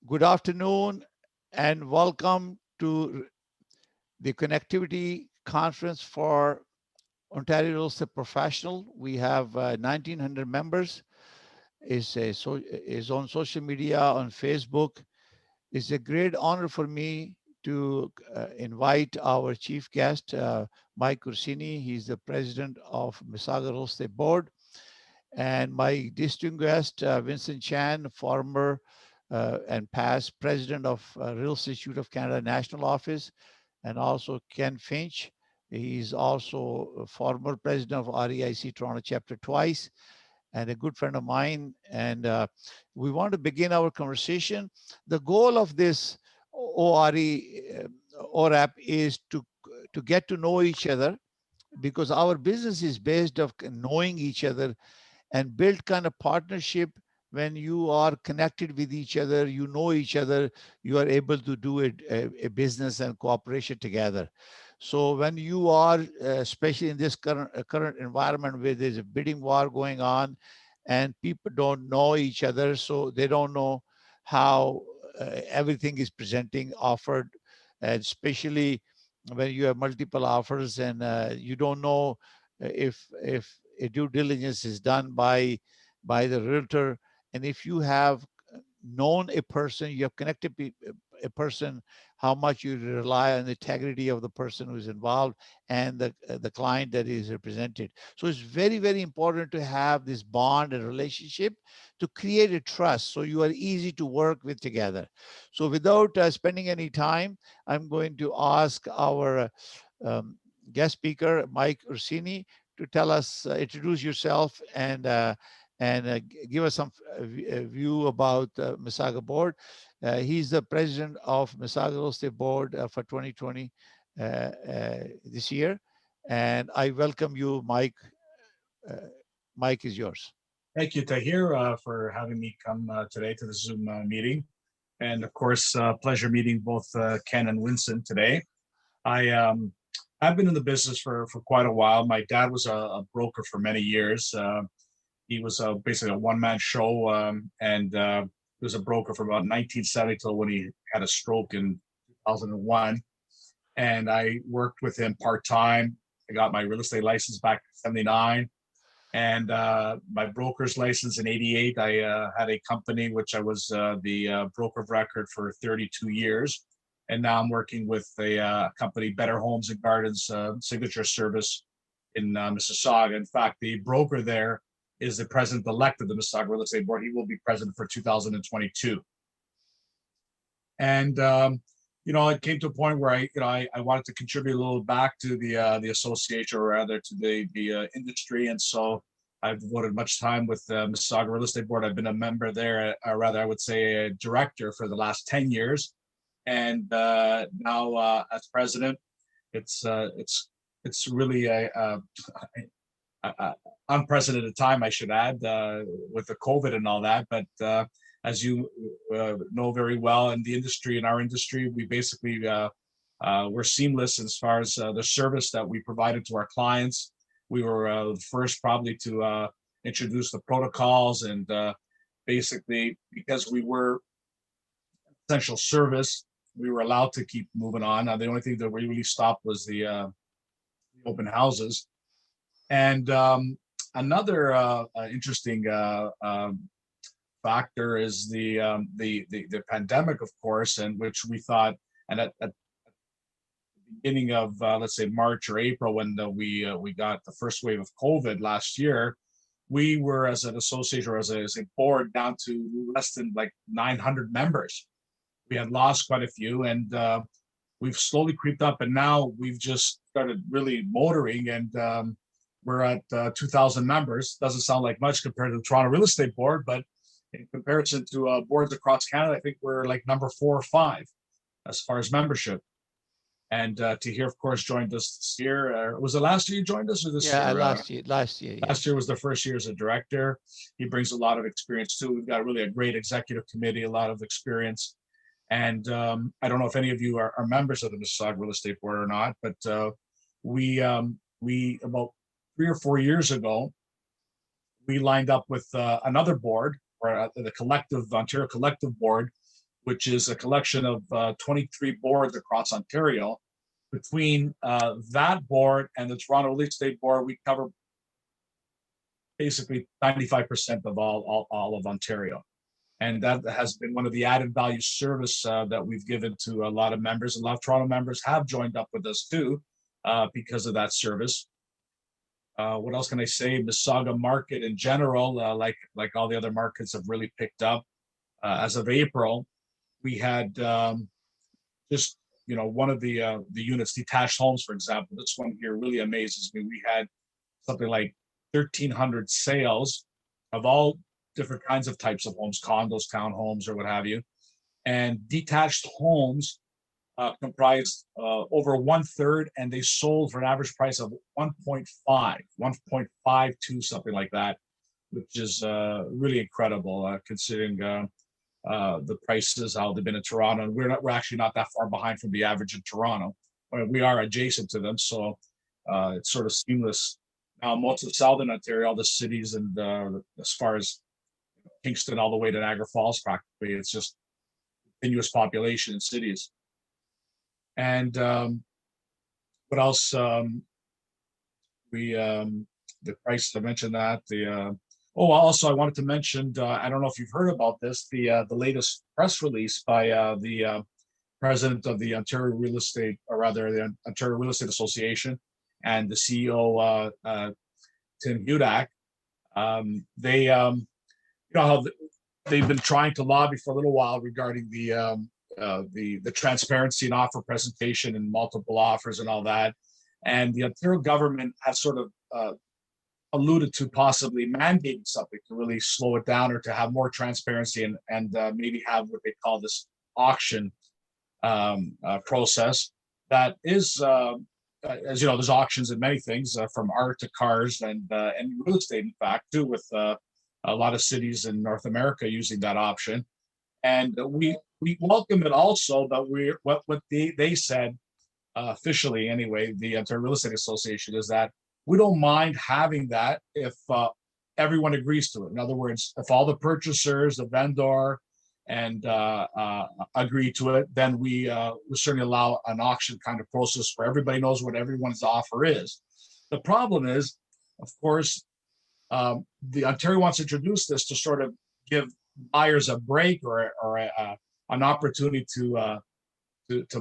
Good afternoon and welcome to the Connectivity Conference for Ontario Real Estate Professional. We have 1,900 members. Is on social media on Facebook. It's a great honor for me to invite our chief guest, Mike Ursini. He's the president of Mississauga Real Estate Board, and my distinguished guest, Vincent Chan, former and past president of Real Estate Institute of Canada National Office, and also Ken Finch. He's also a former president of REIC Toronto chapter twice and a good friend of mine. And we want to begin our conversation. The goal of this OREP is to get to know each other, because our business is based of knowing each other and build kind of partnership. When you are connected with each other, you know each other, you are able to do a business and cooperation together. So when you are especially in this current environment where there's a bidding war going on and people don't know each other, so they don't know how everything is presenting offered, and especially when you have multiple offers and you don't know if a due diligence is done by the realtor. And if you have known a person, you have connected a person, how much you rely on the integrity of the person who is involved and the client that is represented. So it's very, very important to have this bond and relationship to create a trust so you are easy to work with together. So without spending any time, I'm going to ask our um, guest speaker, Mike Ursini, to tell us, introduce yourself and give us some view about Mississauga Board. He's the president of Mississauga Real Estate Board for 2020 this year. And I welcome you, Mike. Uh, Mike is yours. Thank you, Tahir, for having me come today to the Zoom meeting. And of course, pleasure meeting both Ken and Winston today. I've been in the business for quite a while. My dad was a broker for many years. He was basically a one-man show, and he was a broker from about 1970 till when he had a stroke in 2001. And I worked with him part-time. I got my real estate license back in 79, and my broker's license in 88. I had a company which I was the broker of record for 32 years. And now I'm working with a company, Better Homes and Gardens Signature Service in Mississauga. In fact, the broker there is the president-elect of the Mississauga Real Estate Board. He will be president for 2022. And it came to a point where I wanted to contribute a little back to the association, or rather to the industry, and so I've devoted much time with the Mississauga Real Estate Board. I've been a member there, or rather, I would say a director for the last 10 years, and now as president, it's really a unprecedented time, I should add, with the COVID and all that, but. As you know very well, in the industry, in our industry, we basically we're seamless as far as the service that we provided to our clients. We were the first probably to introduce the protocols, and basically because we were essential service, we were allowed to keep moving on. The only thing that we really stopped was the open houses. And another interesting factor is the pandemic, of course, and which we thought, and at the beginning of let's say March or April, when we got the first wave of COVID last year, we were, as an association or as a board, down to less than like 900 members. We had lost quite a few, and we've slowly creeped up, and now we've just started really motoring, and we're at 2,000 members. Doesn't sound like much compared to the Toronto Real Estate Board, but in comparison to boards across Canada, I think we're like number 4 or 5 as far as membership. And Tahir, of course, joined us this year. Was it last year you joined us, or this Yeah, year? last year, Last year was the first year as a director. He brings a lot of experience too. We've got really a great executive committee, a lot of experience. And I don't know if any of you are members of the Mississauga Real Estate Board or not, but we about 3 or 4 years ago, we lined up with another board, or the Ontario Collective Board, which is a collection of 23 boards across Ontario. Between that board and the Toronto Real Estate Board, we cover basically 95% of all of Ontario. And that has been one of the added value service that we've given to a lot of members. A lot of Toronto members have joined up with us too because of that service. What else can I say? Mississauga market in general, like all the other markets, have really picked up. As of April, we had just one of the units, detached homes, for example. This one here really amazes me. We had something like 1,300 sales of all different kinds of types of homes, condos, townhomes, or what have you. And detached homes comprised over 1/3, and they sold for an average price of 1.52, something like that, which is really incredible considering the prices, how they've been in Toronto. And we're actually not that far behind from the average in Toronto. We are adjacent to them, so it's sort of seamless. Now, most of Southern Ontario, all the cities, and as far as Kingston all the way to Niagara Falls, practically, it's just continuous population in cities. And what else? The prices, I mentioned that. Also, I wanted to mention, I don't know if you've heard about this, the latest press release by the president of the Ontario Real Estate, or rather the Ontario Real Estate Association, and the CEO, Tim Hudak. They, how they've been trying to lobby for a little while regarding the transparency and offer presentation and multiple offers and all that. And the Ontario government has sort of alluded to possibly mandating something to really slow it down, or to have more transparency, and maybe have what they call this auction process. That is, as you know, there's auctions in many things, from art to cars, and real estate, in fact, too, with a lot of cities in North America using that option. And we welcome it also, but what they said, officially anyway, the Ontario Real Estate Association, is that we don't mind having that if everyone agrees to it. In other words, if all the purchasers, the vendor, and agree to it, then we certainly allow an auction kind of process where everybody knows what everyone's offer is. The problem is, of course, the Ontario wants to introduce this to sort of give buyers a break, or an opportunity to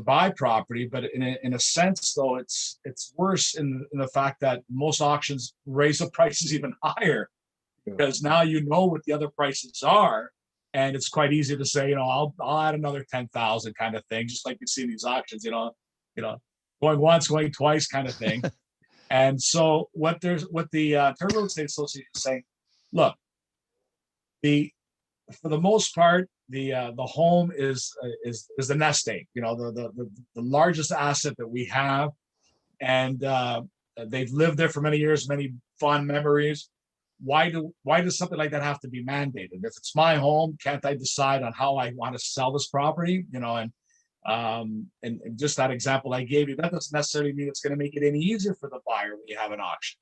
buy property. But in a sense, though, it's worse in the fact that most auctions raise the prices even higher, because now you know what the other prices are, and it's quite easy to say, I'll add another 10,000 kind of thing, just like you see in these auctions, going once, going twice kind of thing. And so what the Ontario Real Estate Association is saying, look, for the most part, the home is the nest egg, the largest asset that we have, and they've lived there for many years, many fond memories. Why does something like that have to be mandated? If it's my home, can't I decide on how I want to sell this property? And just that example I gave you, that doesn't necessarily mean it's going to make it any easier for the buyer when you have an auction.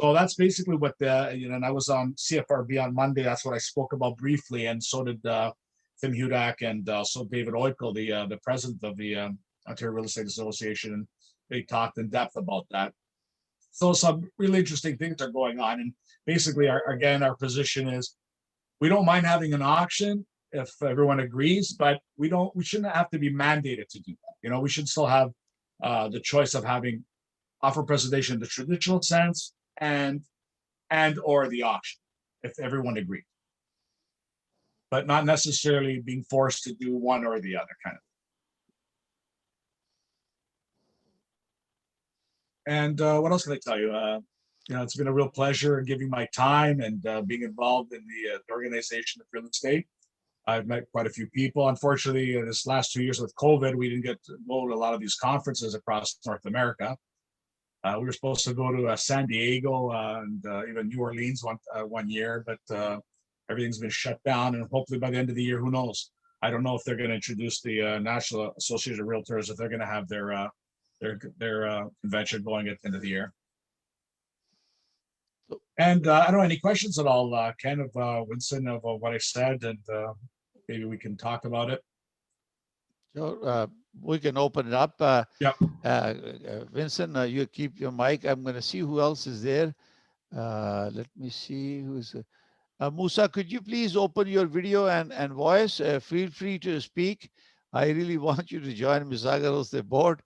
So that's basically what and I was on CFRB on Monday. That's what I spoke about briefly, and so did Tim Hudak, and also David Oikel, the president of the Ontario Real Estate Association, and they talked in depth about that. So some really interesting things are going on, and basically, our position is, we don't mind having an auction if everyone agrees, but we shouldn't have to be mandated to do that. We should still have the choice of having offer presentation in the traditional sense, and or the auction, if everyone agrees, but not necessarily being forced to do one or the other kind of. And what else can I tell you? It's been a real pleasure giving my time and being involved in the organization of real estate. I've met quite a few people. Unfortunately, this last 2 years with COVID, we didn't get to go to a lot of these conferences across North America. We were supposed to go to San Diego and even New Orleans one year, but everything's been shut down. And hopefully by the end of the year, who knows? I don't know if they're going to introduce the National Association of Realtors, if they're going to have their convention going at the end of the year. And I don't know, any questions at all, Ken, of Winston, of what I said, and maybe we can talk about it. So we can open it up. Yep. Vincent, you keep your mic. I'm going to see who else is there. Let me see who's. Musa, could you please open your video and voice? Feel free to speak. I really want you to join Misagaros, the board.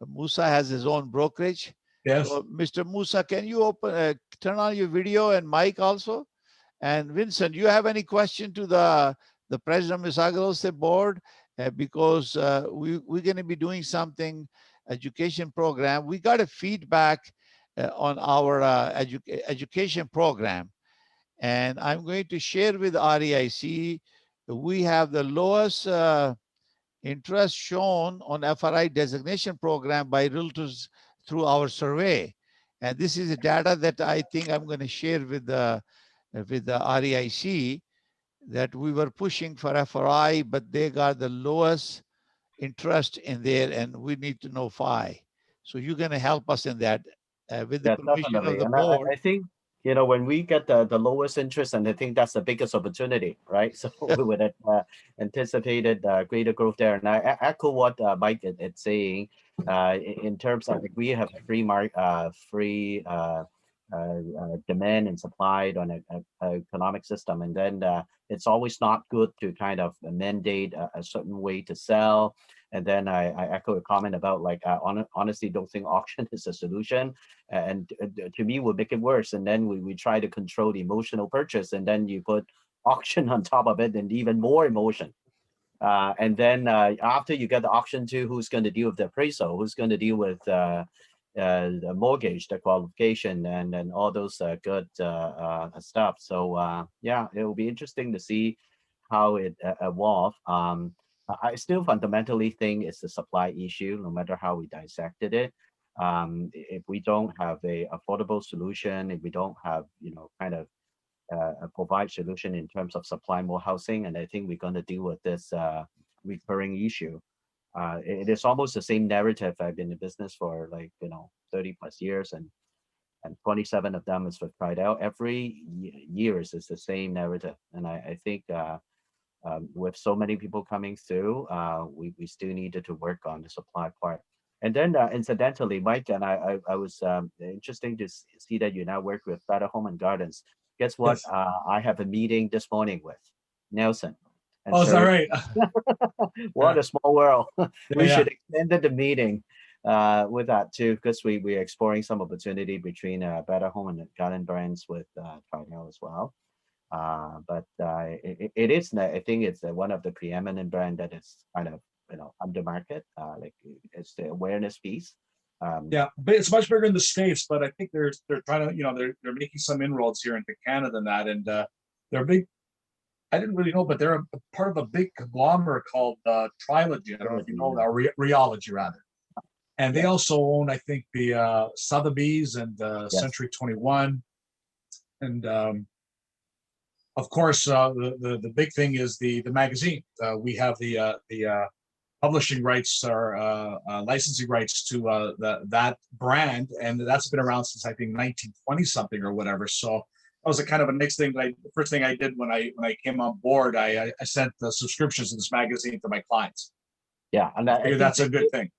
Musa has his own brokerage. Yes. So, Mr. Musa, can you turn on your video and mic also? And Vincent, you have any question to the president of Misagaros, the board? Because we're going to be doing something education program. We got a feedback on our education program. And I'm going to share with REIC, we have the lowest interest shown on FRI designation program by realtors through our survey. And this is the data that I think I'm going to share with the REIC, that we were pushing for FRI, but they got the lowest interest in there, and we need to know FI. So you're going to help us in that with the Yeah, permission of definitely. the And board. I think, you know, when we get the lowest interest, and I think that's the biggest opportunity, right? So we would have anticipated greater growth there. And I echo what Mike is saying in terms of, like, we have free demand and supply on a economic system. And then it's always not good to kind of mandate a certain way to sell. And then I echo a comment about, like, honestly, don't think auction is a solution. And to me, would make it worse. And then we try to control the emotional purchase, and then you put auction on top of it, and even more emotion. And then after you get the auction too, who's going to deal with the appraisal? Who's going to deal with the mortgage, the qualification, and all those good stuff? So yeah, it will be interesting to see how it evolve. I still fundamentally think it's a supply issue, no matter how we dissected it. If we don't have a affordable solution, if we don't have, you know, kind of a provide solution in terms of supply more housing, and I think we're going to deal with this recurring issue. It is almost the same narrative. I've been in business for, like, 30 plus years, and 27 of them is with Pride Out. Every years is the same narrative, and I think with so many people coming through, we still needed to work on the supply part. And then incidentally, Mike, and I was interesting to see that you now work with Better Home and Gardens. Guess what? Yes. I have a meeting this morning with Nelson. And Oh, is that right? what Yeah. a small world. We Yeah. should extend the meeting with that too, because we're exploring some opportunity between Better Home and Garden brands with Trinell as well. But it is, I think it's one of the preeminent brand that is kind of, under market. Like, it's the awareness piece. Yeah, but it's much bigger in the States, but I think they're trying to, they're making some inroads here into Canada and that, and they're big. I didn't really know, but they're a part of a big conglomerate called Trilogy. I don't know if you know that, or Realty rather. And they also own, I think, the Sotheby's and Yes. Century 21. And of course, the big thing is the magazine. We have the publishing rights or licensing rights to that brand, and that's been around since, I think, 1920 something or whatever. So that was a kind of a next thing. The first thing I did when I came on board, I sent the subscriptions to this magazine to my clients. Yeah, and I figure that's a good thing.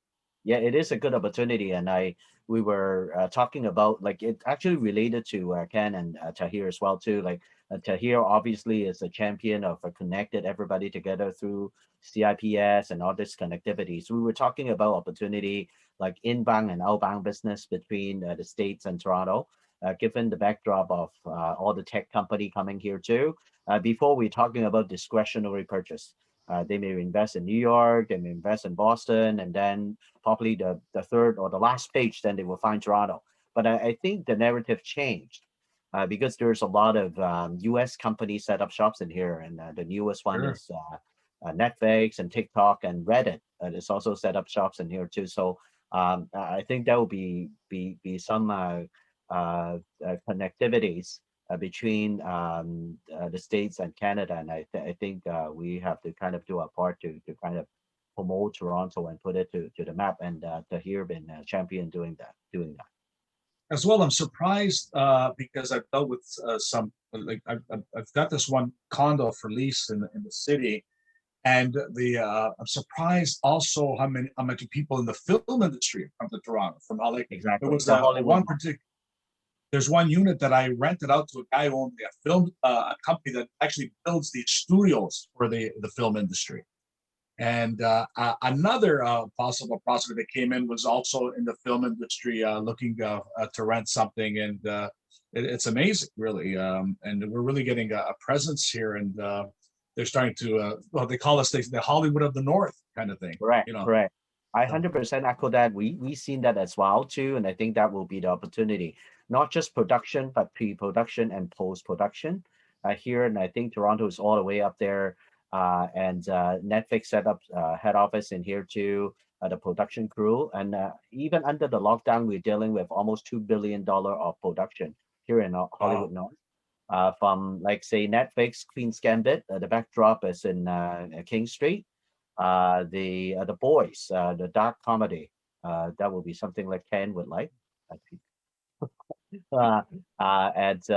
Yeah, it is a good opportunity, and we were talking about, like, it actually related to Ken and Tahir as well too. Like, Tahir obviously is a champion of connected everybody together through CIPS and all this connectivity. So we were talking about opportunity, like inbound and outbound business between the States and Toronto, given the backdrop of all the tech company coming here too. Before we're talking about discretionary purchase. They may invest in New York, they may invest in Boston, and then probably the third or the last page, then they will find Toronto. But I think the narrative changed because there's a lot of US companies set up shops in here. And the newest one Sure. is Netflix and TikTok and Reddit. It's also set up shops in here too. So I think that will be some connectivities between the States and Canada. And I think we have to kind of do our part to kind of promote Toronto and put it to the map. And Tahir been a champion doing that. As well, I'm surprised because I've dealt with some, like I've got this one condo for lease in the city, And I'm surprised also how many people in the film industry come to Toronto from LA. Exactly. There was The Hollywood one market. particular. There's one unit that I rented out to a guy who owned a film a company that actually builds the studios for the film industry. And another possible prospect that came in was also in the film industry, looking to rent something, and it's amazing, really. And we're really getting a presence here, and they're starting to. Well, they call us the Hollywood of the North kind of thing. Correct, You know, correct. I so 100% echo that. We seen that as well too, and I think that will be the opportunity, not just production, but pre-production and post-production here. And I think Toronto is all the way up there. And Netflix set up head office in here too, the production crew. And even under the lockdown, we're dealing with almost $2 billion of production here in Hollywood North. From like say Netflix Queen's Gambit, the backdrop is in King Street. The Boys, the dark comedy. That will be something like Ken would like. I think. At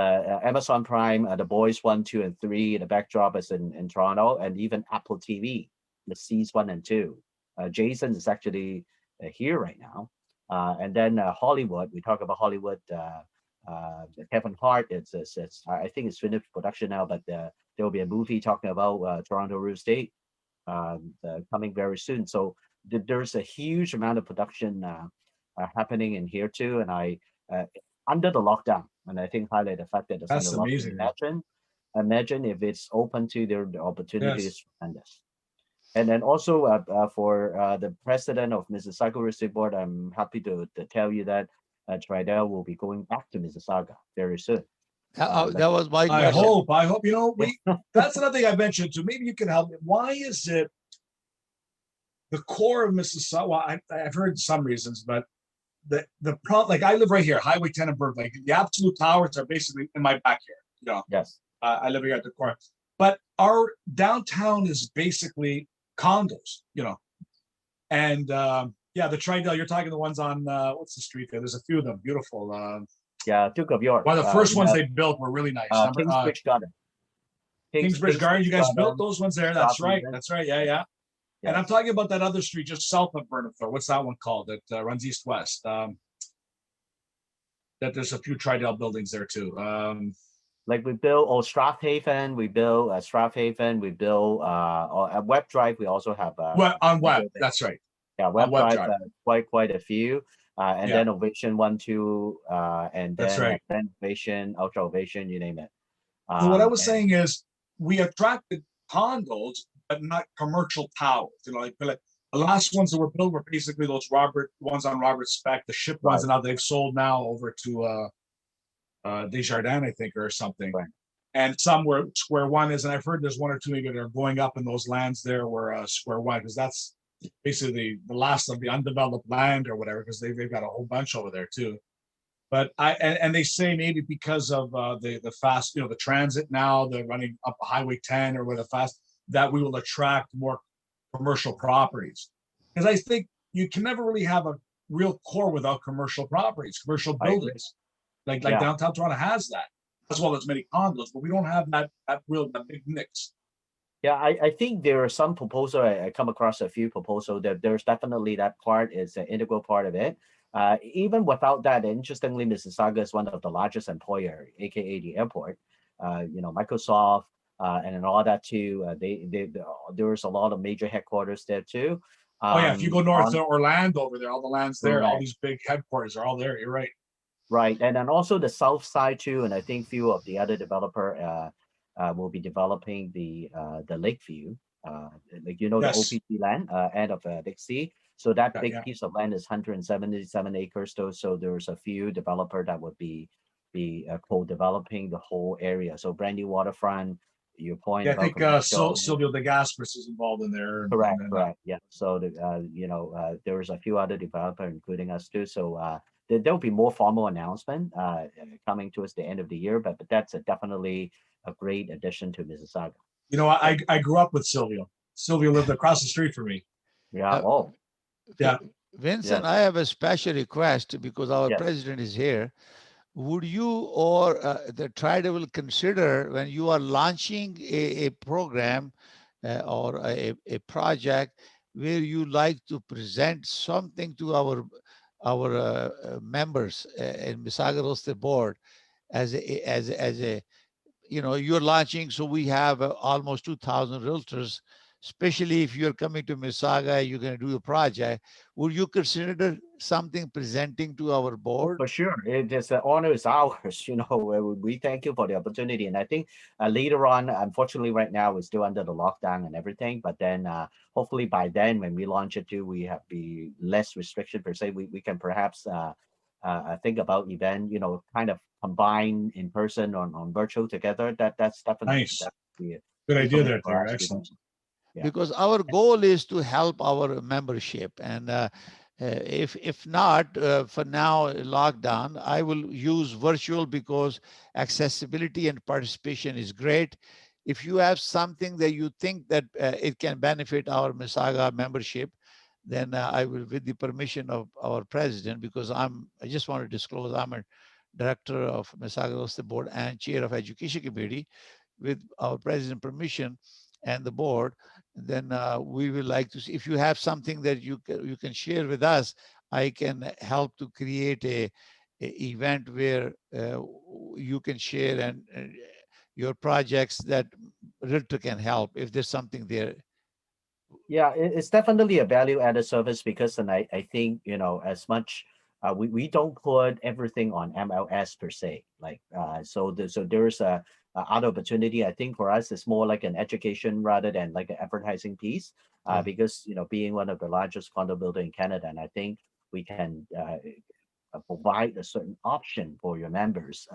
Amazon Prime, The Boys 1, 2, and 3. The backdrop is in Toronto, and even Apple TV, the Seas 1 and 2. Jason is actually here right now. And then Hollywood, we talk about Hollywood. Kevin Hart, it's I think it's finished production now, but there will be a movie talking about Toronto real estate coming very soon. So there's a huge amount of production happening in here too. And I under the lockdown, and I think highlight the fact that it's that's under lockdown. amazing. Imagine if it's open to the opportunity Yes. is tremendous. And then also for the president of Mississauga Real Estate Board, I'm happy to tell you that Tridel will be going back to Mississauga very soon. That was my I question. hope. You know, that's another thing I mentioned too. Maybe you can help me. Why is it the core of Mississauga? Well, I've heard some reasons, but the problem, like I live right here, Highway 10 in Burbank. Like the absolute towers are basically in my backyard. You know, Yes. I live here at the core, but our downtown is basically condos. You know, and yeah, the Tridel. You're talking the ones on what's the street there? There's a few of them, beautiful. Yeah, Duke of York. One of the first ones they built were really nice. Kingsbridge Garden. Kingsbridge Garden. You guys built those ones there. That's right. Garden. That's right. Yeah, yeah. And I'm talking about that other street just south of Burnhamthorpe. What's that one called? That runs east-west. That there's a few Tridel buildings there too. Like we build Strathaven, we build Strathaven, we build at Web Drive. We also have on Web. That's right. Yeah, Web Web Drive, quite a few. And then Ovation 1, 2, and then Ovation, Ultra Ovation, you name it. So what I was saying is we attracted condos, but not commercial towers. You know, like the last ones that were built were basically those ones on Robert Speck, the ship ones, and now they've sold now over to Desjardins, I think, or something. Right. And some were Square One is, and I've heard there's one or two maybe that are going up in those lands there were Square One, because that's basically the last of the undeveloped land or whatever, because they've got a whole bunch over there too. But and they say maybe because of the fast, you know, the transit now, they're running up Highway 10 or with a fast, that we will attract more commercial properties. Because I think you can never really have a real core without commercial properties, commercial buildings. Like downtown Toronto has that, as well as many condos, but we don't have that big mix. Yeah, I think there are some proposal. I come across a few proposal that there's definitely that part is an integral part of it. Even without that, interestingly, Mississauga is one of the largest employer, aka the airport. You know, Microsoft and all that too. There's a lot of major headquarters there too. Yeah, if you go north to Orlando over there, all the lands there, all these big headquarters are all there. You're right. Right, and then also the south side too, and I think few of the other developer will be developing the Lakeview, like you know the OPT land end of Dixie. So that big piece of land is 177 acres though. So there's a few developer that would be co-developing the whole area. So brand new waterfront. Your point. Yeah, I think Silvio De Gasperis is involved in there. Correct. Yeah. So there's a few other developers, including us too. So there'll be more formal announcement coming towards the end of the year, but that's definitely a great addition to Mississauga. You know, I grew up with Silvio. Silvio lived across the street from me. Yeah. Yeah. Vincent, I have a special request because our president is here. Would you or the Tridel will consider when you are launching a program or a project where you like to present something to our members in Mississauga Real Estate Board as a you're launching, so we have almost 2,000 realtors. Especially if you're coming to Mississauga, you're going to do a project. Would you consider something presenting to our Oh, board? for sure. It is the honor is ours. We thank you for the opportunity. And I think later on, unfortunately, right now we're still under the lockdown and everything. But then hopefully by then, when we launch it too, we have be less restriction per se. We can perhaps think about event, kind of combine in person on virtual together. That's definitely Nice. that be Good idea something there, for Tahir. us to do. Excellent. Yeah. Because our goal is to help our membership. And if not, for now, lockdown, I will use virtual because accessibility and participation is great. If you have something that you think that it can benefit our Mississauga membership, then I will, with the permission of our president, because I just want to disclose, I'm a director of Mississauga Real Estate Board and chair of Education Committee. With our president permission and the board, then we will like to see if you have something that you can share with us. I can help to create a event where you can share and your projects that realtor can help if there's something there. Yeah, it's definitely a value added service because, and I think, as much we don't put everything on MLS per se. Like, so there's a other opportunity. I think for us, it's more like an education rather than like an advertising piece, Yeah. because, being one of the largest condo builder in Canada, and I think we can provide a certain option for your members.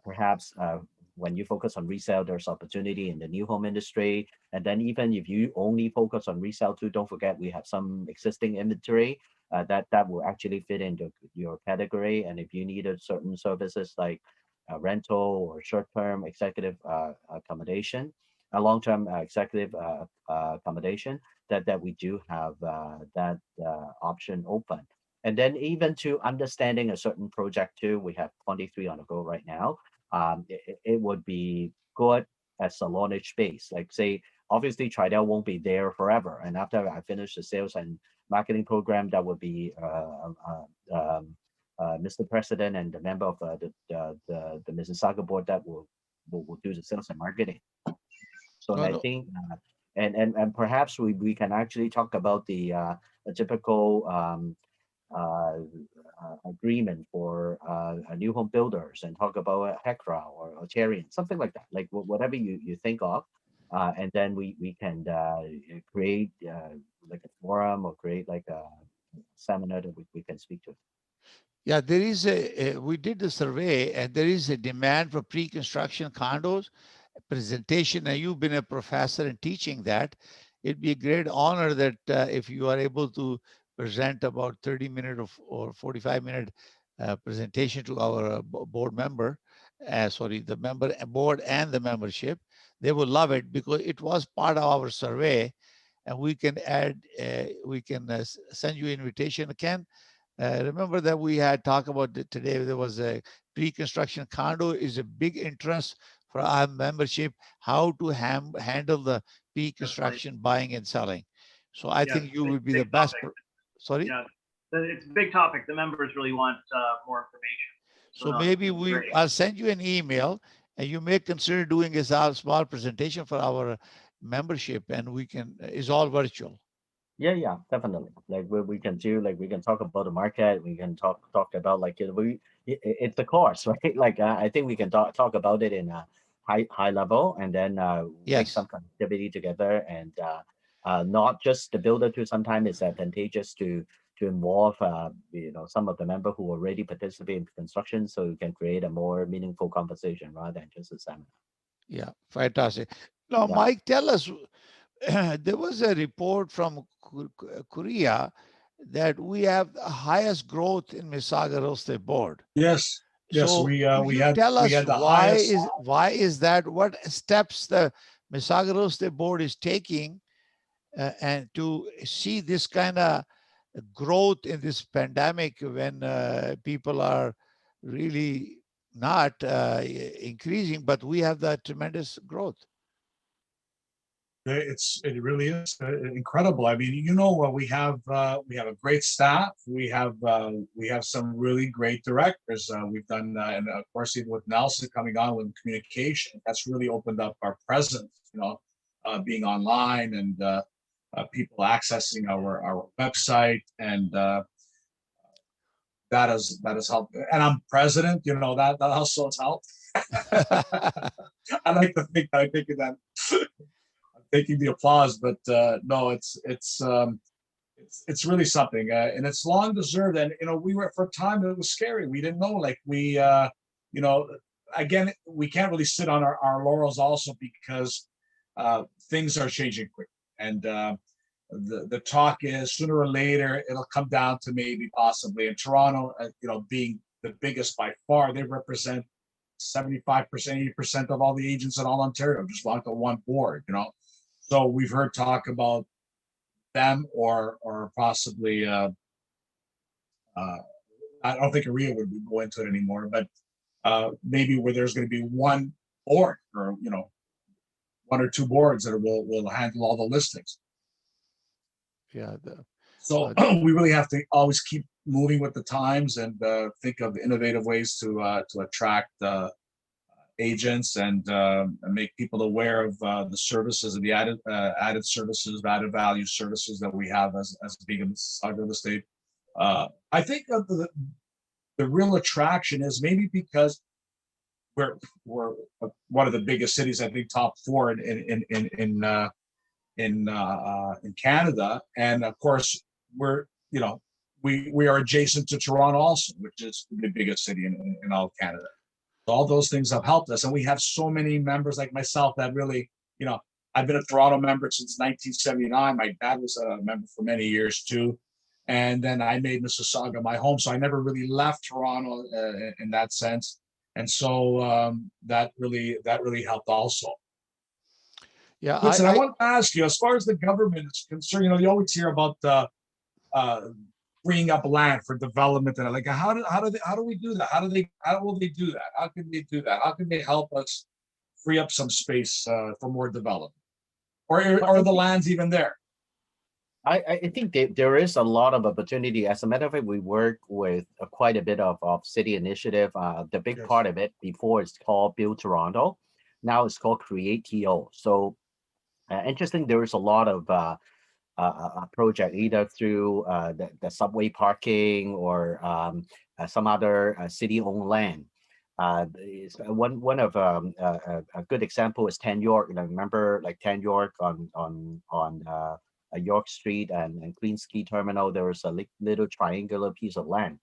Perhaps when you focus on resale, there's opportunity in the new home industry. And then even if you only focus on resale too, don't forget we have some existing inventory that will actually fit into your category. And if you needed certain services like rental or short-term executive accommodation, a long-term executive accommodation, that we do have that option open. And then even to understanding a certain project too, we have 23 on the go right now. It would be good as a launch base. Like say, obviously Tridel won't be there forever. And after I finish the sales and marketing program, that would be Mr. President and the member of the Mississauga board that will do the sales and marketing. So and No, I no. think and perhaps we can actually talk about the typical uh, agreement for new home builders and talk about a HECRA or Charian, something like that, like whatever you think of. And then we can create like a forum or create like a seminar that we can speak to. Yeah, there is we did the survey and there is a demand for pre-construction condos presentation, and you've been a professor and teaching that. It'd be a great honor that if you are able to present about 30-minute or 45-minute presentation to our board member, sorry, the member board and the membership, they will love it because it was part of our survey, and we can add, we can send you invitation. Ken, remember that we had talked about it today. There was a pre-construction condo is a big interest for our membership, how to handle the That's right. pre-construction buying and selling. So I Yes, think you big, would be the big best. topic. Sorry. Yeah, it's a big topic. The members really want more information. So So no, maybe this is great. I'll send you an email and you may consider doing a small presentation for our membership, and we can, it's all virtual. Yeah, definitely. Like we can do, like we can talk about the market. We can talk about like it's the course, right? Like I think we can talk about it in a high level, and then make Yes. some connectivity together, and not just the builder too. Sometimes it's advantageous to involve some of the member who already participate in construction, so you can create a more meaningful conversation rather than just a seminar. Yeah. Fantastic. Now, Yeah. Mike, tell us, there was a report from Korea that we have the highest growth in Mississauga Real Estate Board. Yes. Yes. So could We you had tell us the highest. why is that? What steps the Mississauga Real Estate Board is taking and to see this kind of growth in this pandemic when people are really not increasing, but we have that tremendous growth. It really is incredible. I mean, you know what, we have a great staff. We have some really great directors. We've done and of course even with Nelson coming on with communication, that's really opened up our presence. You know, being online and people accessing our website, and that has helped. And I'm president. You know, that also has helped. I like to think that I'm taking that. Taking the applause, but no, it's really something, and it's long deserved. And you know, we were, for a time it was scary. We didn't know, like you know, again, we can't really sit on our laurels also, because things are changing quick, and the talk is sooner or later it'll come down to maybe possibly in Toronto, you know, being the biggest by far. They represent 75%, 80% of all the agents in all Ontario, just belong to one board, you know. So we've heard talk about them, or possibly I don't think Korea would go into it anymore, but maybe where there's going to be one board, or you know, one or two boards that will handle all the listings. Yeah. So we really have to always keep moving with the times, and think of innovative ways to attract agents, and make people aware of the services and the added services, added value services that we have as being in real estate. I think the real attraction is maybe because we're one of the biggest cities, I think top four in Canada, and of course we're, you know, we are adjacent to Toronto also, which is the biggest city in all of Canada. So all those things have helped us, and we have so many members like myself that really, you know, I've been a Toronto member since 1979. My dad was a member for many years too, and then I made Mississauga my home, so I never really left Toronto in that sense, and so that really helped also. Yeah. Listen, I want to ask you, as far as the government is concerned, you know, you always hear about freeing up land for development, and like how do we do that? How will they do that? How can they do that? How can they help us free up some space for more development? Or are the lands even there? I think there is a lot of opportunity. As a matter of fact, we work with quite a bit of city initiative. The big Yes. part of it before it's called Build Toronto. Now it's called Create TO. So interesting, there is a lot of project either through the subway parking, or some other city-owned land. One of a good example is 10 York. And I remember like 10 York on York Street and Queen Ski Terminal. There was a little triangular piece of land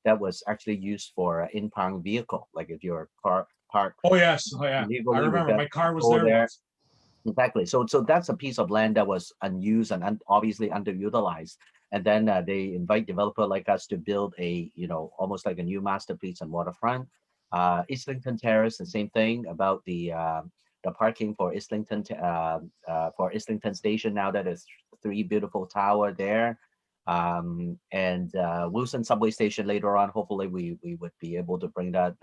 that was actually used for an impound vehicle. Like if your car parked. Oh yes, oh yeah. I remember my car was there. Once. Exactly. So that's a piece of land that was unused and obviously underutilized. And then they invite developer like us to build a, you know, almost like a new masterpiece on waterfront. Islington Terrace, the same thing about the parking for Islington Station. Now that is 3 beautiful tower there. And Wilson Subway Station later on. Hopefully we would be able to bring that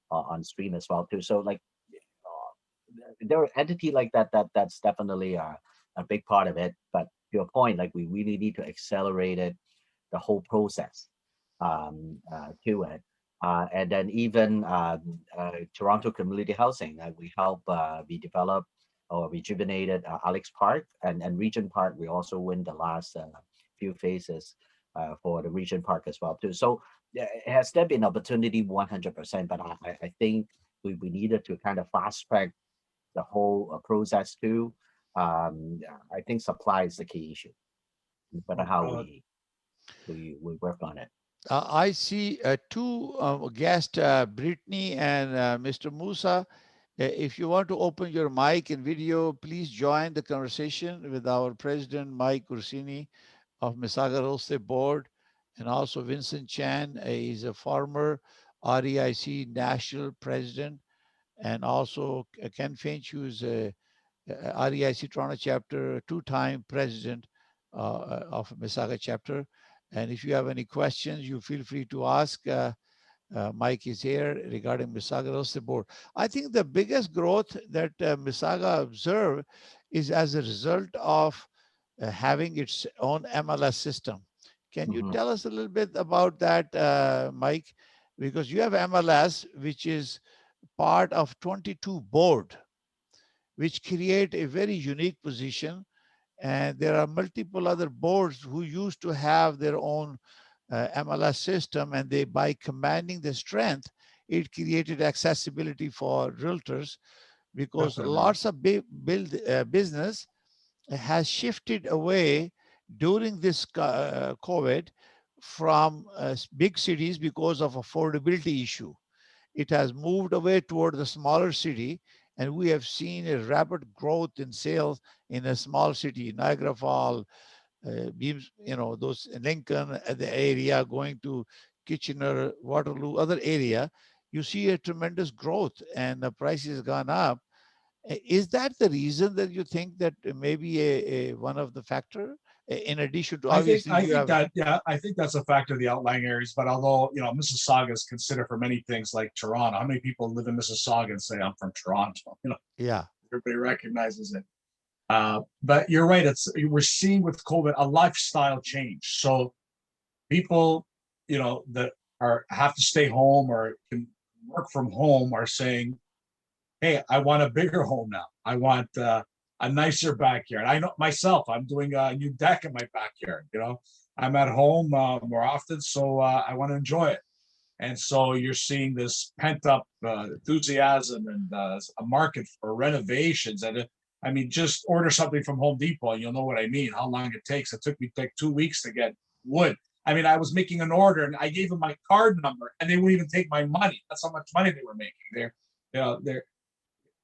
on stream as well too. So like there are entity like that's definitely a big part of it. But to your point, like we really need to accelerate it, the whole process to it. And then even Toronto Community Housing, we help we develop or rejuvenated Alex Park and Regent Park. We also win the last few phases for the Regent Park as well too. So has there been opportunity? 100%, but I think we needed to kind of fast track the whole process too. I think supply is the key issue, no matter how we work on it. I see two guests, Brittany and Mr. Musa. If you want to open your mic and video, please join the conversation with our president, Mike Ursini of Mississauga Real Estate Board, and also Vincent Chan. He's a former REIC national president, and also Ken Finch, who's a REIC Toronto chapter, two-time president of Mississauga chapter. And if you have any questions, you feel free to ask. Mike is here regarding Mississauga Real Estate Board. I think the biggest growth that Mississauga observed is as a result of having its own MLS system. Can you Mhm. tell us a little bit about that, Mike? Because you have MLS, which is part of 22 board, which create a very unique position. And there are multiple other boards who used to have their own MLS system, and they, by commanding the strength, it created accessibility for realtors, because Definitely. lots of business has shifted away during this COVID from big cities because of affordability issue. It has moved away toward the smaller city, and we have seen a rapid growth in sales in a small city, Niagara Falls, Beams, those in Lincoln, the area, going to Kitchener, Waterloo, other area. You see a tremendous growth, and the price has gone up. Is that the reason that you think that maybe a one of the factor, in addition to I think obviously I you think have, that yeah, I think that's a factor of the outlying areas. But although Mississauga is considered for many things like Toronto, how many people live in Mississauga and say I'm from Toronto? yeah, Everybody recognizes it. But you're right. We're seeing with COVID a lifestyle change. So people, that are have to stay home or can work from home are saying, hey, I want a bigger home now. I want a nicer backyard. I know myself, I'm doing a new deck in my backyard. I'm at home more often, so I want to enjoy it. And so you're seeing this pent up enthusiasm and a market for renovations. And I mean, just order something from Home Depot, and you'll know what I mean, how long it takes. It took me like 2 weeks to get wood. I mean, I was making an order and I gave them my card number and they wouldn't even take my money. That's how much money they were making. They're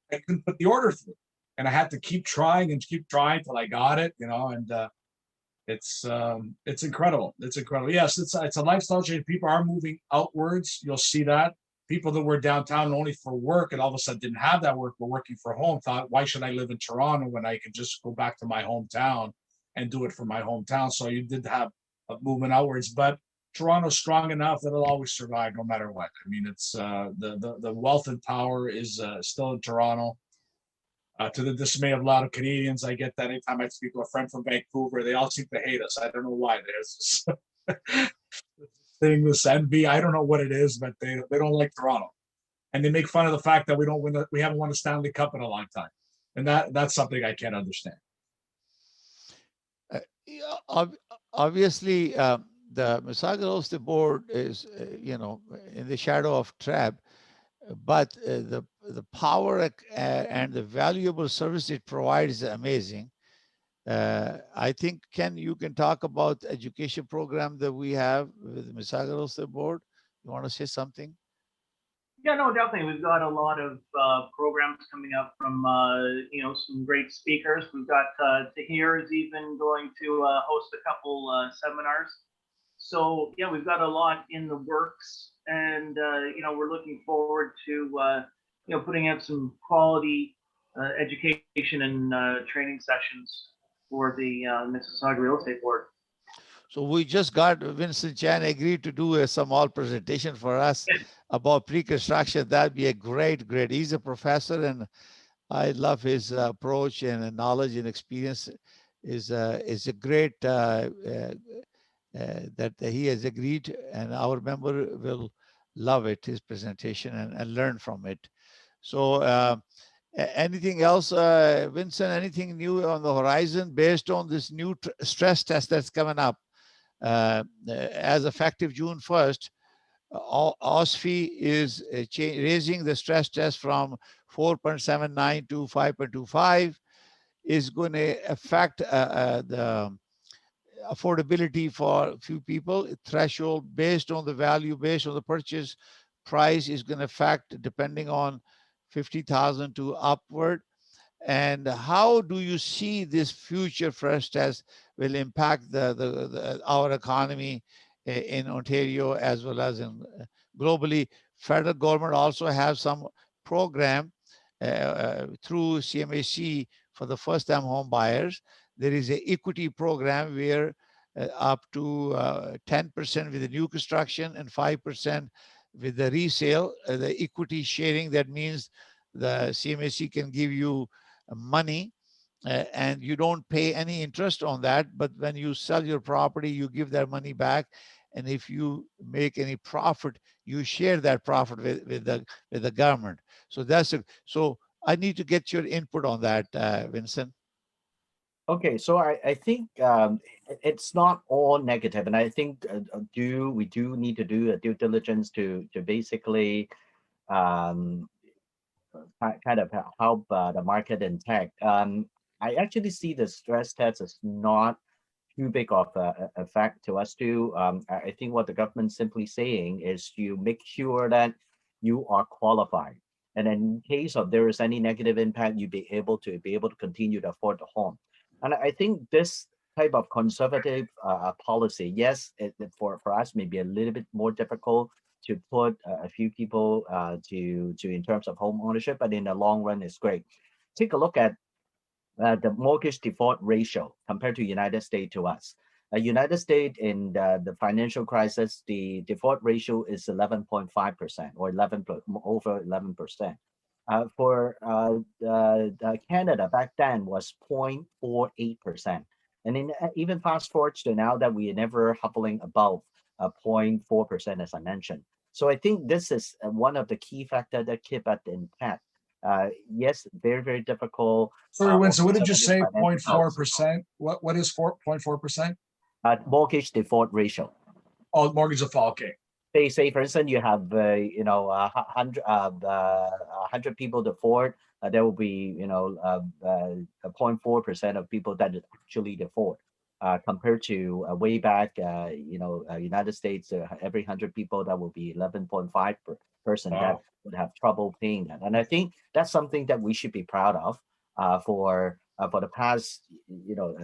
I couldn't put the order through, and I had to keep trying and keep trying till I got it. And it's incredible. It's incredible. Yes, it's a lifestyle change. People are moving outwards. You'll see that people that were downtown only for work and all of a sudden didn't have that work, were working for home. Thought, why should I live in Toronto when I can just go back to my hometown and do it from my hometown? So you did have a movement outwards, but Toronto's strong enough that it'll always survive no matter what. I mean, it's the wealth and power is still in Toronto. To the dismay of a lot of Canadians, I get that anytime I speak to a friend from Vancouver, they all seem to hate us. I don't know why. There's this thing, this envy. I don't know what it is, but they don't like Toronto, and they make fun of the fact that we haven't won a Stanley Cup in a long time, and that's something I can't understand. yeah, obviously, the Mississauga Roaster Board is, in the shadow of TRAB, but the power and the valuable service it provides is amazing. I think, Ken, you can talk about the education program that we have with the Mississauga Roaster Board. You want to say something? Yeah, no, definitely. We've got a lot of programs coming up from some great speakers. We've got Tahir is even going to host a couple seminars. So yeah, we've got a lot in the works, and we're looking forward to putting out some quality education and training sessions for the Mississauga Real Estate Board. So we just got Vincent Chan agreed to do a small presentation for us about pre-construction. That'd be a great. He's a professor, and I love his approach and knowledge and experience. Is a great that he has agreed, and our member will love it, his presentation, and learn from it. So anything else, Vincent? Anything new on the horizon based on this new stress test that's coming up? As effective June 1st, OSFI is raising the stress test from 4.79 to 5.25, is going to affect the affordability for a few people. Threshold based on the value, based on the purchase price, is going to affect depending on 50,000 to upward. And how do you see this future stress test will impact our economy in Ontario as well as in globally? Federal government also has some program through CMHC for the first-time home buyers. There is an equity program where up to 10% with the new construction and 5% with the resale. The equity sharing, that means the CMHC can give you money and you don't pay any interest on that. But when you sell your property, you give that money back. And if you make any profit, you share that profit with the government. So that's it. So I need to get your input on that, Vincent. Okay, so I think it's not all negative, and I think we do need to do a due diligence to basically um, kind of help the market in tech. I actually see the stress test as not too big of a fact to us too. I think what the government's simply saying is you make sure that you are qualified, and in case of there is any negative impact, you be able to continue to afford the home. And I think this type of conservative policy, yes, for us may be a little bit more difficult to put a few people to in terms of home ownership, but in the long run, it's great. Take a look at the mortgage default ratio compared to United States to us. United States in the financial crisis, the default ratio is 11.5% or over 11%. For Canada back then was 0.48%. And in, even fast forward to now that we are never hovering above 0.4%, as I mentioned. So I think this is one of the key factors that keep it intact. Yes, very, very difficult Sorry, or Winston, what did you conservative say? financial policy. 0.4%? What is 4.4%? Mortgage default ratio. Oh, mortgage default. Okay. Say for instance, you have hundred people default. There will be 0.4% of people that actually default. Compared to way back, United States, every 100 people, that will be 11.5% that Wow. would have trouble paying that. And I think that's something that we should be proud of for the past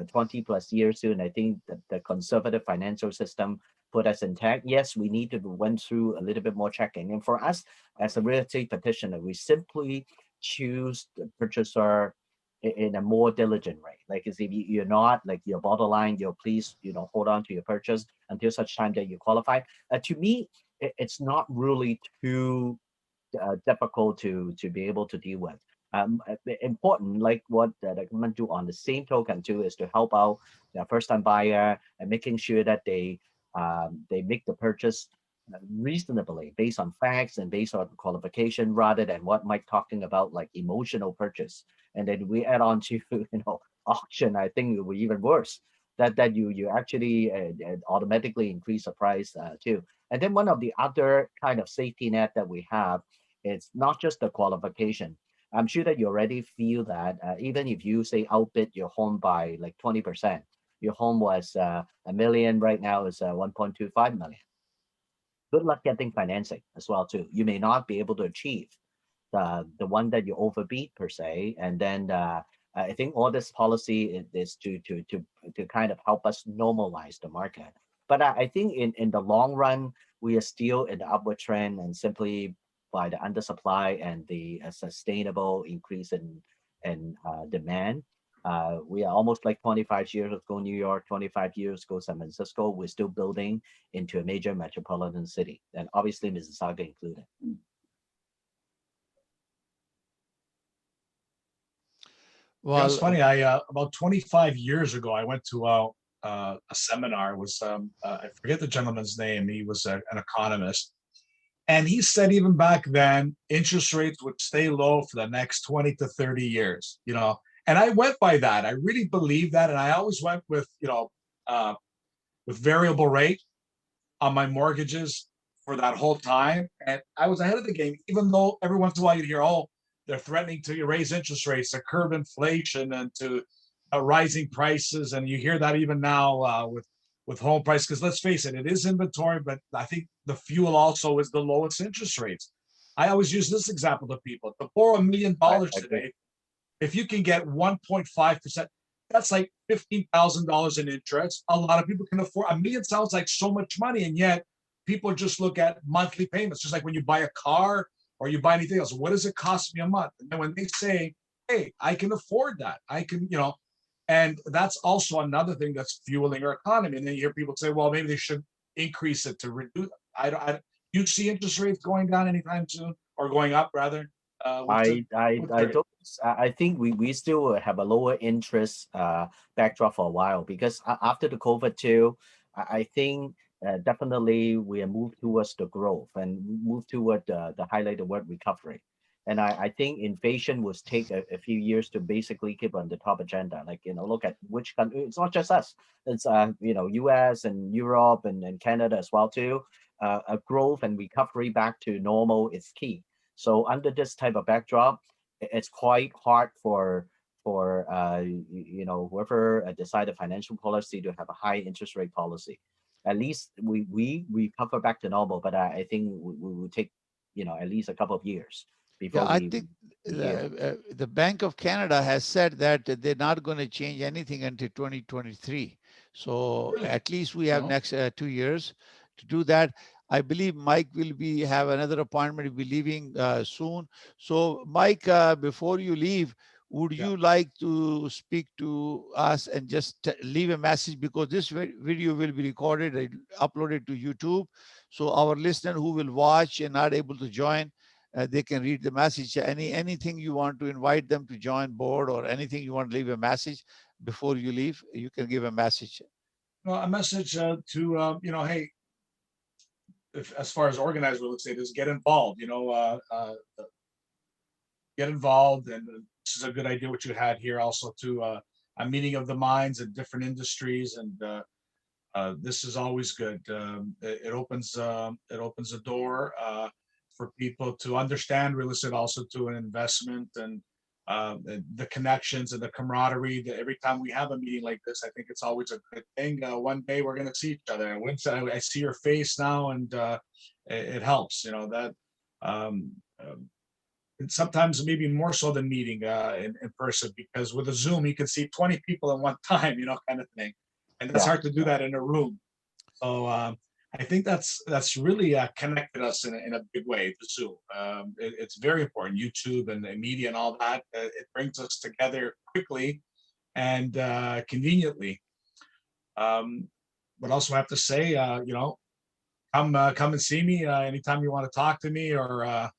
20 plus years soon. I think that the conservative financial system put us intact. Yes, we need to went through a little bit more checking. And for us as a real estate petitioner, we simply choose the purchaser in a more diligent way. Like if you're not like your bottom line, you'll please hold on to your purchase until such time that you qualify. To me, it's not really too difficult to be able to deal with. Important, like what the government do on the same token too, is to help out the first-time buyer and making sure that they make the purchase reasonably based on facts and based on qualification rather than what Mike talking about like emotional purchase. And then we add on to auction. I think it will be even worse. That you actually automatically increase the price too. And then one of the other kind of safety net that we have, it's not just the qualification. I'm sure that you already feel that even if you say outbid your home by like 20%, your home was a million, right now is 1.25 million. Good luck getting financing as well too. You may not be able to achieve the one that you overbeat per se, and then I think all this policy is to kind of help us normalize the market. But I think in the long run, we are still in the upward trend, and simply by the undersupply and the sustainable increase in demand. We are almost like 25 years ago New York, 25 years ago San Francisco. We're still building into a major metropolitan city, and obviously Mississauga included. Yeah, it's Well, funny. I about 25 years ago, I went to a seminar. It was I forget the gentleman's name. He was an economist, and he said even back then, interest rates would stay low for the next 20 to 30 years. And I went by that. I really believe that, and I always went with with variable rate on my mortgages for that whole time. And I was ahead of the game, even though every once in a while you'd hear, oh, they're threatening to raise interest rates, to curb inflation, and to rising prices. And you hear that even now with home price, because let's face it, it is inventory, but I think the fuel also is the lowest interest rates. I always use this example to people. To borrow $1 million today, if you can get 1.5%, that's like $15,000 in interest. A lot of people can afford $1 million. Sounds like so much money, and yet people just look at monthly payments. Just like when you buy a car or you buy anything else, what does it cost me a month? And then when they say, "Hey, I can afford that," I can, and that's also another thing that's fueling our economy. And then you hear people say, "Well, maybe they should increase it to reduce." You see interest rates going down anytime soon, or going up rather, I don't. I think we still have a lower interest backdrop for a while because after the COVID too, I think definitely we are moved towards the growth and move toward the highlighted word recovery. And I think inflation will take a few years to basically keep on the top agenda. Like, look at which country, it's not just us. It's US and Europe and Canada as well too. A growth and recovery back to normal is key. So under this type of backdrop, it's quite hard for whoever decided financial policy to have a high interest rate policy. At least we recover back to normal, but I think we will take at least a couple of years Yeah, before I we think yeah. the Bank of Canada has said that they're not going to change anything until 2023. So Really? at least we have No. next 2 years to do that. I believe Mike will have another appointment. He'll be leaving soon. So Mike, before you leave, would Yeah. you like to speak to us and just leave a message, because this video will be recorded and uploaded to YouTube. So our listener who will watch and not able to join, they can read the message. Anything you want to invite them to join board, or anything you want to leave a message before you leave, you can give a message. Well, a message to hey, as far as organized real estate is, get involved. Get involved, and this is a good idea what you had here also to a meeting of the minds in different industries, and this is always good. It opens a door for people to understand real estate, also to an investment, and the connections and the camaraderie. That every time we have a meeting like this, I think it's always a good thing. One day we're going to see each other. Winston, I see your face now, and it helps. That. And sometimes maybe more so than meeting in person, because with a Zoom you can see 20 people at one time, kind of thing, and that's Yeah. hard to do that in a room. So I think that's really connected us in a big way. The Zoom, it's very important. YouTube and the media and all that, it brings us together quickly and conveniently. But also I have to say, come and see me anytime you want to talk to me, or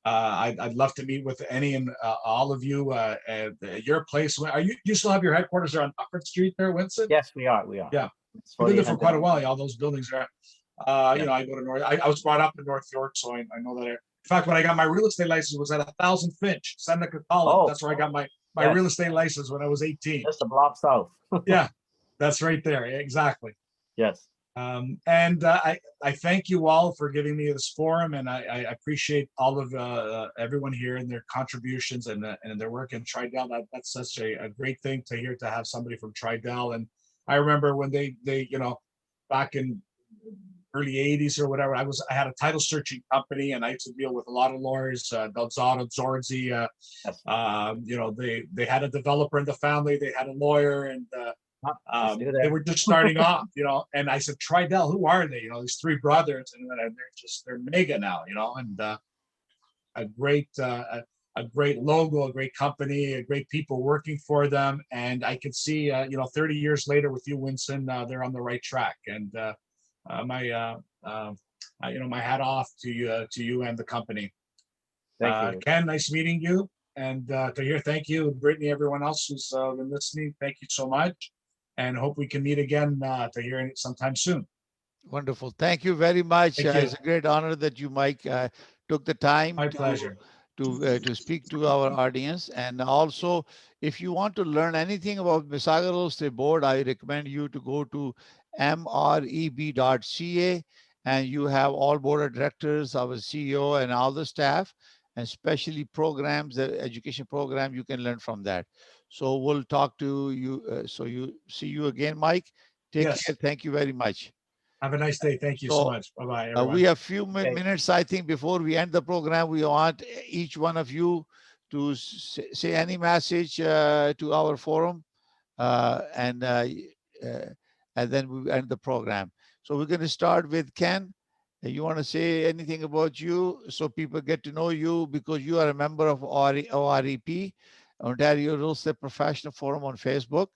I'd love to meet with any and all of you at your place. Are you still have your headquarters there on Oxford Street there, Winston? Yes, we are. We are. Yeah. It's You've been there for 4800. quite a while. All those buildings are. Yeah. I go to North. I was brought up in North York, so I know that area. In fact, when I got my real estate license, was at 1,000 Finch, Seneca College. Oh, That's where I got my yes. real estate license when I was 18. Just a block south. Yeah, that's right there. Exactly. Yes. And I thank you all for giving me this forum, and I appreciate all of everyone here and their contributions and their work in Tridel. That's such a great thing to hear, to have somebody from Tridel. And I remember when they back in early 80s or whatever, I had a title searching company, and I used to deal with a lot of lawyers, Delzado, Zorzi, they had a developer in the family, they had a lawyer, and they were just starting off, and I said, Tridel, who are they? These three brothers, and they're mega now, and a great logo, a great company, a great people working for them. And I could see, 30 years later with you, Winston, they're on the right track. And my hat off to you and the company. Thank you. Ken, nice meeting you. And Tahir, thank you. Brittany, everyone else who's been listening, thank you so much. And hope we can meet again, Tahir, sometime soon. Wonderful. Thank you very much. Thank you. It's a great honor that you, Mike, took the time My pleasure. to speak to our audience. And also, if you want to learn anything about Mississauga Real Estate Board, I recommend you to go to mreb.ca, and you have all board of directors, our CEO, and all the staff, and especially programs, the education program, you can learn from that. So we'll talk to you. So see you again, Mike. Take Yes. care. Thank you very much. Have a nice day. Thank you so much. Bye-bye, everyone. We have few Okay. minutes, I think, before we end the program. We want each one of you to say any message to our forum, and then we end the program. So we're going to start with Ken. You want to say anything about you so people get to know you, because you are a member of OREP, Ontario Real Estate Professional Forum on Facebook.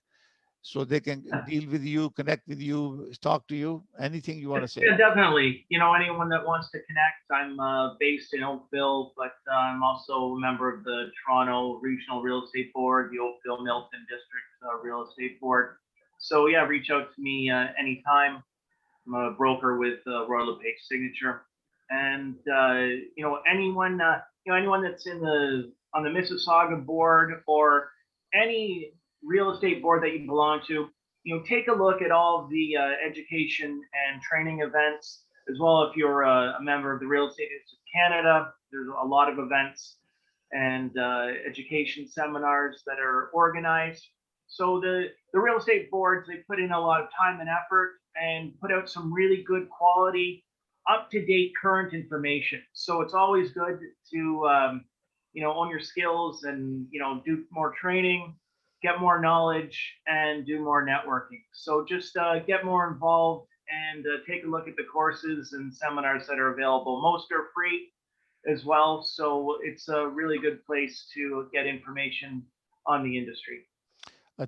so they can deal with you, connect with you, talk to you? Anything you want to say? Yeah, definitely. Anyone that wants to connect, I'm based in Oakville, but I'm also a member of the Toronto Regional Real Estate Board, the Oakville Milton District Real Estate Board. So yeah, reach out to me anytime. I'm a broker with Royal LePage Signature, and anyone that's on the Mississauga board or any real estate board that you belong to, take a look at all of the education and training events, as well. If you're a member of the Real Estate Institute of Canada, there's a lot of events and education seminars that are organized. So the real estate boards, they put in a lot of time and effort and put out some really good quality, up-to-date current information. So it's always good to own your skills and do more training, get more knowledge, and do more networking. So just get more involved and take a look at the courses and seminars that are available. Most are free as well, so it's a really good place to get information on the industry.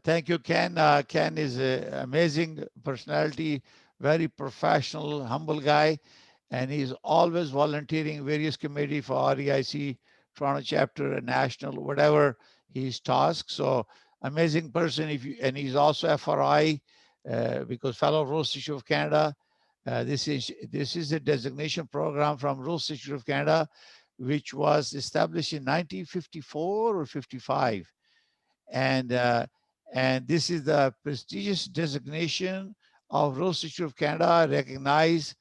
Thank you, Ken. Ken is an amazing personality, very professional, humble guy, and he's always volunteering various committee for REIC, Toronto chapter, national, whatever he's tasked. So amazing person. And he's also FRI, because fellow Rural Institute of Canada. This is a designation program from Rural Institute of Canada, which was established in 1954 or 55, and this is the prestigious designation of Rural Institute of Canada, recognized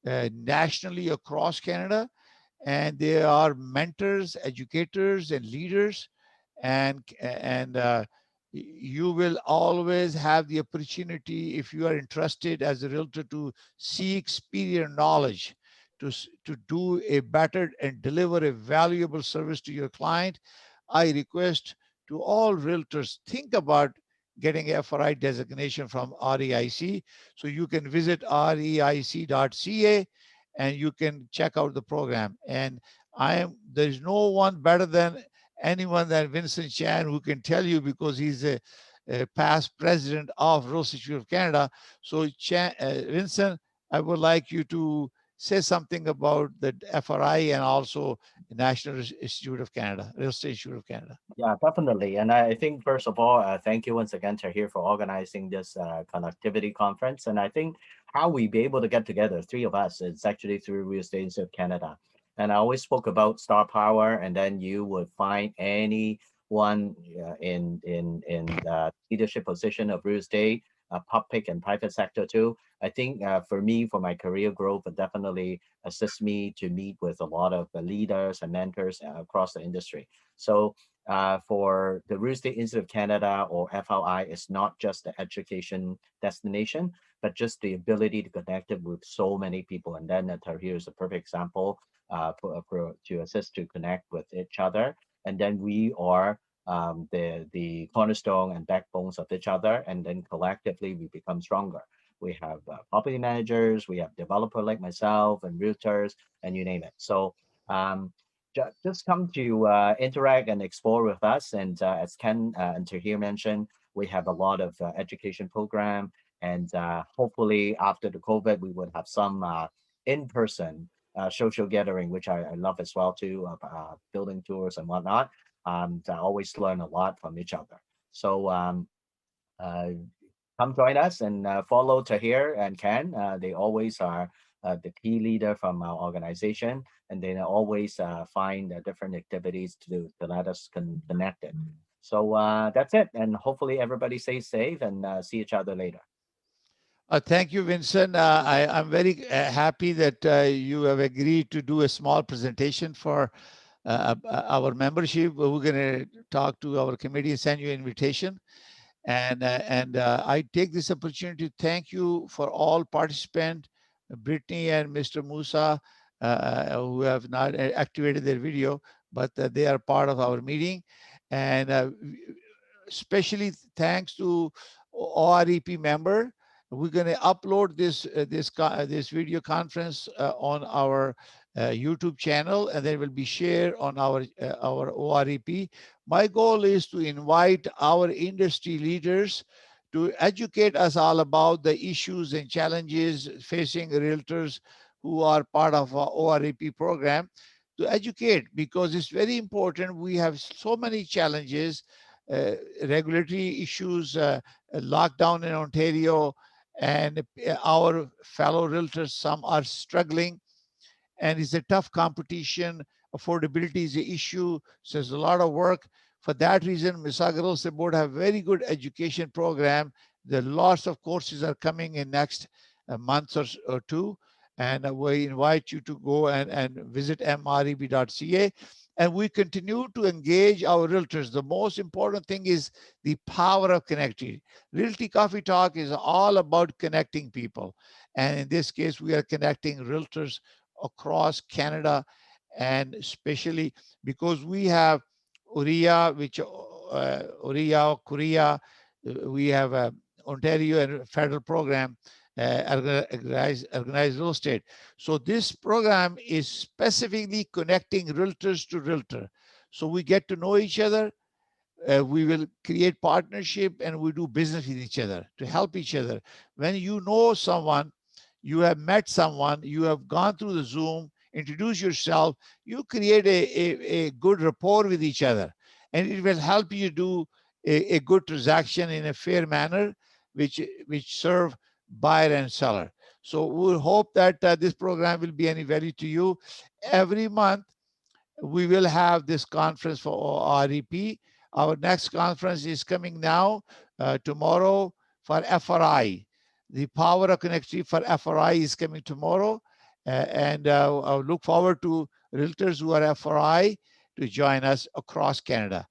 nationally across Canada. And they are mentors, educators, and leaders. And you will always have the opportunity, if you are interested as a realtor, to seek superior knowledge, to do a better and deliver a valuable service to your client. I request to all realtors, think about getting FRI designation from REIC. So you can visit reic.ca and you can check out the program. And there's no one better than anyone than Vincent Chan, who can tell you, because he's a past president of Rural Institute of Canada. So Vincent, I would like you to say something about the FRI and also the National Institute of Canada, Real Estate Institute of Canada. Yeah, definitely. And I think, first of all, thank you once again, Tahir, for organizing this connectivity conference. And I think how we be able to get together, three of us, it's actually through Real Estate Institute of Canada. And I always spoke about star power, and then you would find anyone in the leadership position of real estate, public and private sector too. I think for me, for my career growth, it definitely assists me to meet with a lot of leaders and mentors across the industry. So for the Real Estate Institute of Canada, or FRI, is not just the education destination, but just the ability to connect it with so many people. And then Tahir is a perfect example to assist to connect with each other. And then we are the cornerstone and backbones of each other. And then collectively, we become stronger. We have property managers, we have developer like myself, and realtors, and you name it. So just come to interact and explore with us. And as Ken and Tahir mentioned, we have a lot of education program. And hopefully after the COVID, we would have some in-person social gathering, which I love as well too, building tours and whatnot. I always learn a lot from each other. So come join us and follow Tahir and Ken. They always are the key leader from our organization, and they always find different activities to let us connect it. So that's it, and hopefully everybody stays safe and see each other later. Thank you, Vincent. I'm very happy that you have agreed to do a small presentation for our membership. We're going to talk to our committee and send you an invitation. And I take this opportunity to thank you for all participants, Brittany and Mr. Musa, who have not activated their video, but they are part of our meeting. And especially thanks to OREP member. We're going to upload this video conference on our YouTube channel, and then will be shared on our OREP. My goal is to invite our industry leaders to educate us all about the issues and challenges facing realtors who are part of our OREP program, to educate, because it's very important. We have so many challenges, regulatory issues, lockdown in Ontario, and our fellow realtors, some are struggling, and it's a tough competition. Affordability is an issue, so there's a lot of work. For that reason, Mississauga Real Estate Board have very good education program. There lots of courses are coming in next month or two, and we invite you to go and visit mreb.ca. And we continue to engage our realtors. The most important thing is the power of connectivity. Realty Coffee Talk is all about connecting people. And in this case, we are connecting realtors across Canada, and especially because we have OREA, which OREA, Korea, we have Ontario and federal program, organized real estate. So this program is specifically connecting realtors to realtor. So we get to know each other. We will create partnership, and we do business with each other to help each other. When you know someone, you have met someone, you have gone through the Zoom, introduce yourself, you create a good rapport with each other, and it will help you do a good transaction in a fair manner, which serve buyer and seller. So we hope that this program will be any value to you. Every month we will have this conference for OREP. Our next conference is coming now, tomorrow, for FRI. The power of connectivity for FRI is coming tomorrow. And I look forward to realtors who are FRI to join us across Canada.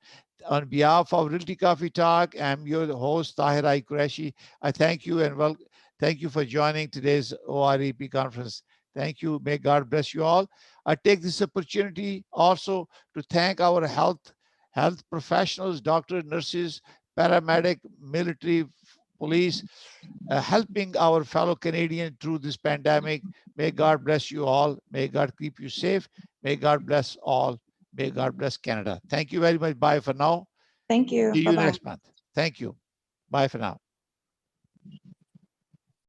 On behalf of Realty Coffee Talk, I'm your host, Tahir Qureshi. I thank you, and thank you for joining today's OREP conference. Thank you. May God bless you all. I take this opportunity also to thank our health professionals, doctors, nurses, paramedic, military, police, helping our fellow Canadians through this pandemic. May God bless you all. May God keep you safe. May God bless all. May God bless Canada. Thank you very much. Bye for now. Thank you. See you Bye-bye. next month. Thank you. Bye for now.